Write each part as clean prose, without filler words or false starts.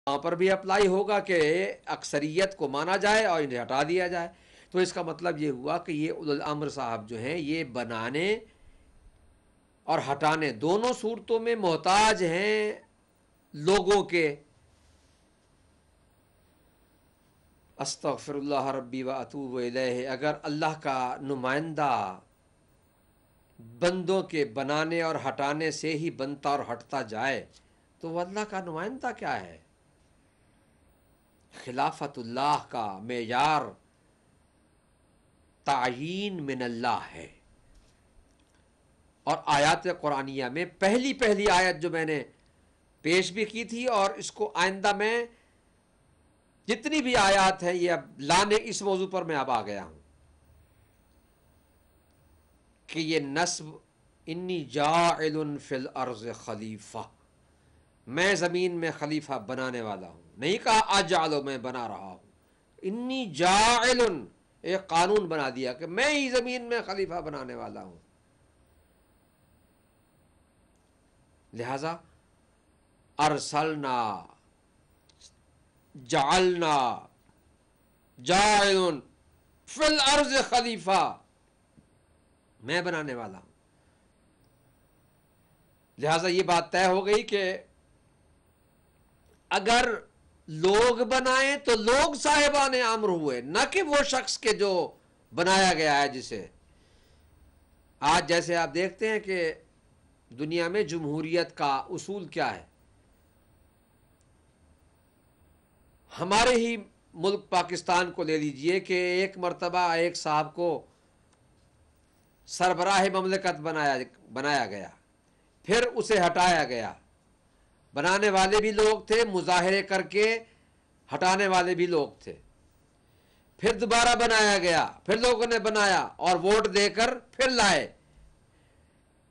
وہاں پر بھی اپلائی ہوگا کہ اکثریت کو مانا جائے اور انہیں ہٹا دیا جائے. تو اس کا مطلب یہ ہوا کہ یہ اولو الامر صاحب جو ہیں یہ بنانے اور ہٹانے دونوں صورتوں میں محتاج ہیں لوگوں کے. استغفر اللہ ربی و اتوب الیہ. اگر اللہ کا نمائندہ بندوں کے بنانے اور ہٹانے سے ہی بنتا اور ہٹتا جائے تو وہ اللہ کا نمائندہ کیا ہے؟ خلافت اللہ کا معیار تعیین من اللہ ہے. اور آیات قرآنیہ میں پہلی آیت جو میں نے پیش بھی کی تھی اور اس کو آئندہ میں جتنی بھی آیات ہیں یہ اب لانے اس موضوع پر میں اب آ گیا ہوں کہ یہ نسب انی جاعل فی الارض خلیفہ، میں زمین میں خلیفہ بنانے والا ہوں. نہیں کہا اجعل، میں بنا رہا ہوں. انی جاعل، ایک قانون بنا دیا کہ میں ہی زمین میں خلیفہ بنانے والا ہوں. لہذا ارسلنا، جعلنا، جاعل فی الارض خلیفہ، میں بنانے والا ہوں. لہذا یہ بات طے ہو گئی کہ اگر لوگ بنائیں تو لوگ صاحبان امر ہوئے، نہ کہ وہ شخص کے جو بنایا گیا ہے. جسے آج جیسے آپ دیکھتے ہیں کہ دنیا میں جمہوریت کا اصول کیا ہے. ہمارے ہی ملک پاکستان کو لے لیجئے کہ ایک مرتبہ ایک صاحب کو سربراہ مملکت بنایا گیا، پھر اسے ہٹایا گیا. بنانے والے بھی لوگ تھے، مظاہرے کر کے ہٹانے والے بھی لوگ تھے. پھر دوبارہ بنایا گیا، پھر لوگوں نے بنایا اور ووٹ دے کر پھر لائے،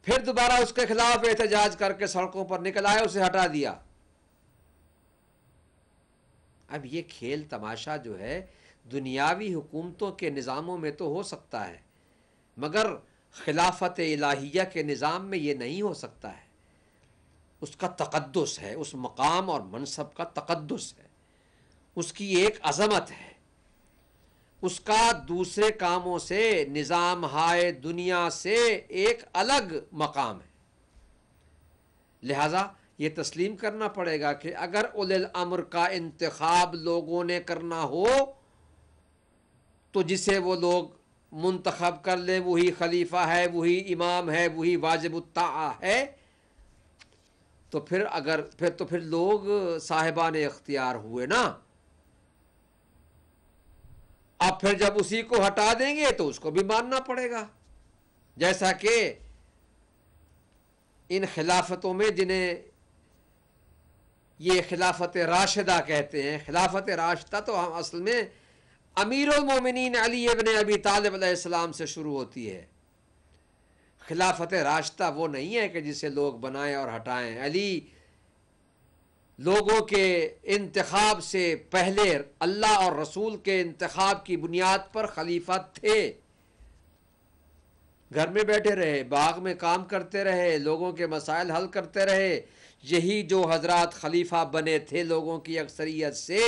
پھر دوبارہ اس کے خلاف احتجاج کر کے سڑکوں پر نکل آئے، اسے ہٹا دیا. اب یہ کھیل تماشا جو ہے دنیاوی حکومتوں کے نظاموں میں تو ہو سکتا ہے، مگر خلافت الہیہ کے نظام میں یہ نہیں ہو سکتا ہے. اس کا تقدس ہے، اس مقام اور منصب کا تقدس ہے، اس کی ایک عظمت ہے، اس کا دوسرے کاموں سے، نظام ہائے دنیا سے ایک الگ مقام ہے. لہذا یہ تسلیم کرنا پڑے گا کہ اگر اولی الامر کا انتخاب لوگوں نے کرنا ہو تو جسے وہ لوگ منتخب کر لیں وہی خلیفہ ہے، وہی امام ہے، وہی واجب الطاعہ ہے. تو پھر لوگ صاحبان اختیار ہوئے نا. اب پھر جب اسی کو ہٹا دیں گے تو اس کو بھی ماننا پڑے گا. جیسا کہ ان خلافتوں میں جنہیں یہ خلافت راشدہ کہتے ہیں، خلافت راشدہ تو ہم اصل میں امیر المومنین علی ابن ابی طالب علیہ السلام سے شروع ہوتی ہے. خلافت راشدہ وہ نہیں ہے کہ جسے لوگ بنائیں اور ہٹائیں. علی لوگوں کے انتخاب سے پہلے اللہ اور رسول کے انتخاب کی بنیاد پر خلیفہ تھے. گھر میں بیٹھے رہے، باغ میں کام کرتے رہے، لوگوں کے مسائل حل کرتے رہے. یہی جو حضرات خلیفہ بنے تھے لوگوں کی اکثریت سے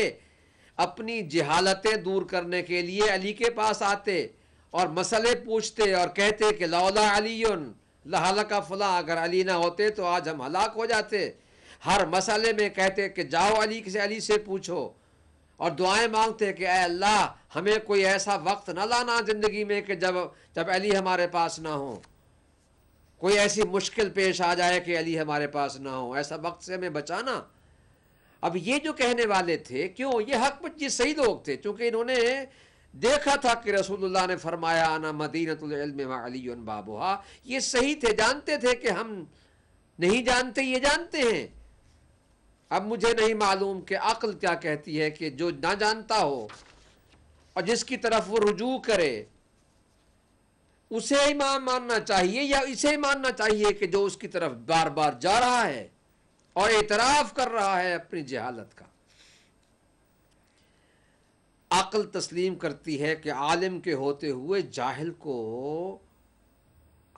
اپنی جہالتیں دور کرنے کے لیے علی کے پاس آتے اور مسئلے پوچھتے اور کہتے کہ لولا علی لہلک فلاں، اگر علی نہ ہوتے تو آج ہم ہلاک ہو جاتے. ہر مسئلے میں کہتے کہ جاؤ علی سے پوچھو، اور دعائیں مانگتے کہ اے اللہ ہمیں کوئی ایسا وقت نہ لانا زندگی میں کہ جب علی ہمارے پاس نہ ہو، کوئی ایسی مشکل پیش آ جائے کہ علی ہمارے پاس نہ ہو، ایسا وقت سے ہمیں بچانا. اب یہ جو کہنے والے تھے، کیوں یہ حق یہ صحیح لوگ تھے، چونکہ انہوں نے دیکھا تھا کہ رسول اللہ نے فرمایا انا مدینۃ العلم وعلی بابھا. یہ صحیح تھے، جانتے تھے کہ ہم نہیں جانتے، یہ جانتے ہیں. اب مجھے نہیں معلوم کہ عقل کیا کہتی ہے کہ جو نہ جانتا ہو اور جس کی طرف وہ رجوع کرے اسے امام ماننا چاہیے یا اسے ماننا چاہیے کہ جو اس کی طرف بار بار جا رہا ہے اور اعتراف کر رہا ہے اپنی جہالت کا. عقل تسلیم کرتی ہے کہ عالم کے ہوتے ہوئے جاہل کو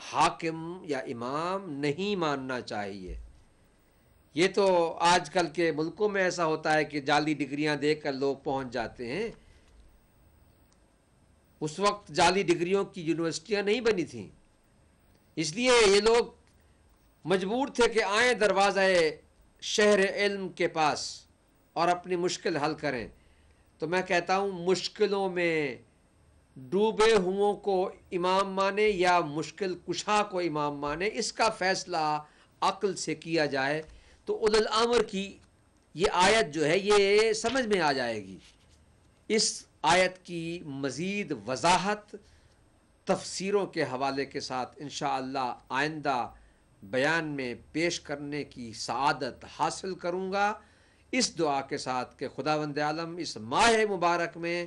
حاکم یا امام نہیں ماننا چاہیے. یہ تو آج کل کے ملکوں میں ایسا ہوتا ہے کہ جعلی ڈگریاں دے کر لوگ پہنچ جاتے ہیں. اس وقت جعلی ڈگریوں کی یونیورسٹیاں نہیں بنی تھیں، اس لیے یہ لوگ مجبور تھے کہ آئیں دروازہ شہر علم کے پاس اور اپنی مشکل حل کریں. تو میں کہتا ہوں مشکلوں میں ڈوبے ہوں کو امام مانے یا مشکل کشا کو امام مانے، اس کا فیصلہ عقل سے کیا جائے تو اولو الامر کی یہ آیت جو ہے یہ سمجھ میں آ جائے گی. اس آیت کی مزید وضاحت تفسیروں کے حوالے کے ساتھ انشاءاللہ آئندہ بیان میں پیش کرنے کی سعادت حاصل کروں گا، اس دعا کے ساتھ کہ خداوند عالم اس ماہ مبارک میں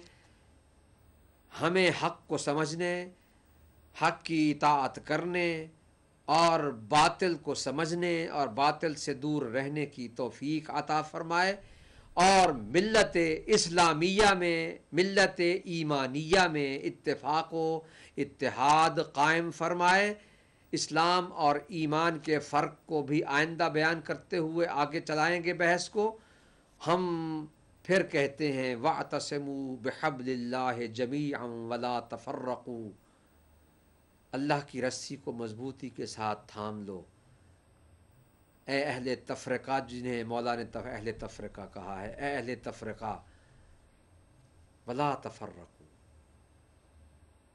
ہمیں حق کو سمجھنے، حق کی اطاعت کرنے اور باطل کو سمجھنے اور باطل سے دور رہنے کی توفیق عطا فرمائے، اور ملت اسلامیہ میں، ملت ایمانیہ میں اتفاق و اتحاد قائم فرمائے. اسلام اور ایمان کے فرق کو بھی آئندہ بیان کرتے ہوئے آگے چلائیں گے بحث کو. ہم پھر کہتے ہیں وَاعْتَصِمُوا بِحَبْلِ اللَّهِ جَمِيعًا وَلَا تَفَرَّقُوا، اللہ کی رسی کو مضبوطی کے ساتھ تھام لو. اے اہل تفرقہ، جنہیں مولا نے اہل تفرقہ کہا ہے، اے اہل تفرقہ وَلَا تَفَرَّقُوا،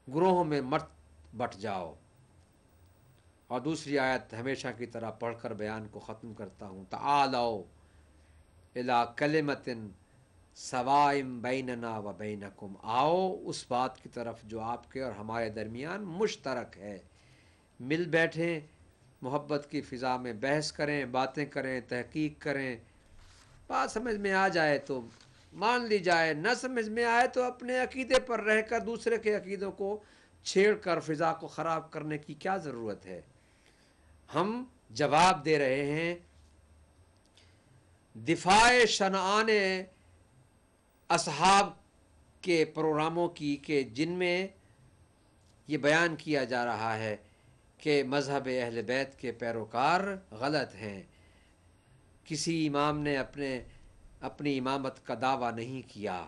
گروہوں میں مت بٹ جاؤ. اور دوسری آیت ہمیشہ کی طرح پڑھ کر بیان کو ختم کرتا ہوں. تعالوا الی کلمۃ سواء بیننا و بینکم، آؤ اس بات کی طرف جو آپ کے اور ہمارے درمیان مشترک ہے. مل بیٹھیں، محبت کی فضا میں بحث کریں، باتیں کریں، تحقیق کریں. بات سمجھ میں آ جائے تو مان لی جائے، نہ سمجھ میں آئے تو اپنے عقیدے پر رہ کر دوسرے کے عقیدوں کو چھیڑ کر فضا کو خراب کرنے کی کیا ضرورت ہے. ہم جواب دے رہے ہیں دفاع شنعان اصحاب کے پروگراموں کی کہ جن میں یہ بیان کیا جا رہا ہے کہ مذہب اہل بیت کے پیروکار غلط ہیں. کسی امام نے اپنی امامت کا دعویٰ نہیں کیا.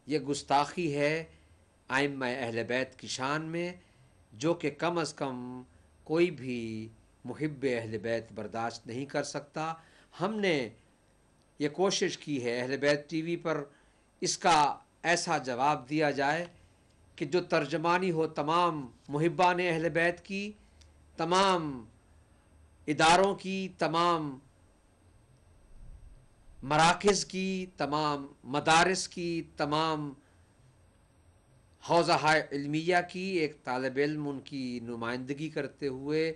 یہ گستاخی ہے ائمہ اہل بیت کی شان میں، جو کہ کم از کم کوئی بھی محب اہل بیت برداشت نہیں کر سکتا. ہم نے یہ کوشش کی ہے اہل بیت ٹی وی پر اس کا ایسا جواب دیا جائے کہ جو ترجمانی ہو تمام محبان اہل بیت کی، تمام اداروں کی، تمام مراکز کی، تمام مدارس کی، تمام حوزہ علمیہ کی. ایک طالب علم ان کی نمائندگی کرتے ہوئے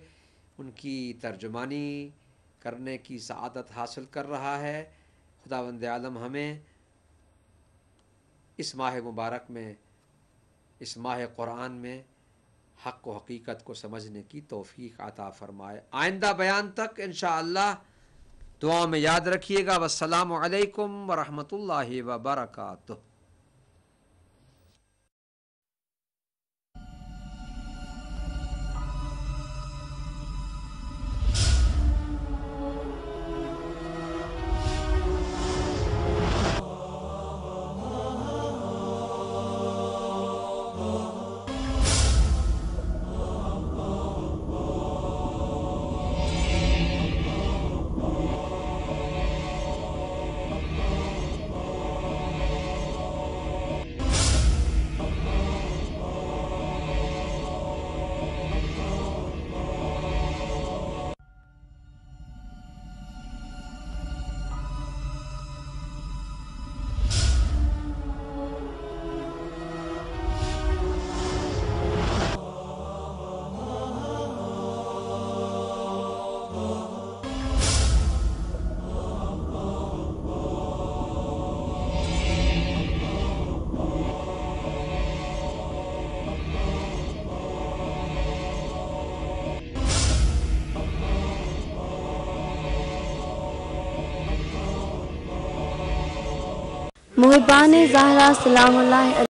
ان کی ترجمانی کرنے کی سعادت حاصل کر رہا ہے. خداوند عالم ہمیں اس ماہ مبارک میں، اس ماہ قرآن میں حق و حقیقت کو سمجھنے کی توفیق عطا فرمائے. آئندہ بیان تک انشاءاللہ دعا میں یاد رکھیے گا. والسلام علیکم ورحمۃ اللہ وبرکاتہ. محبان زہرا سلام اللہ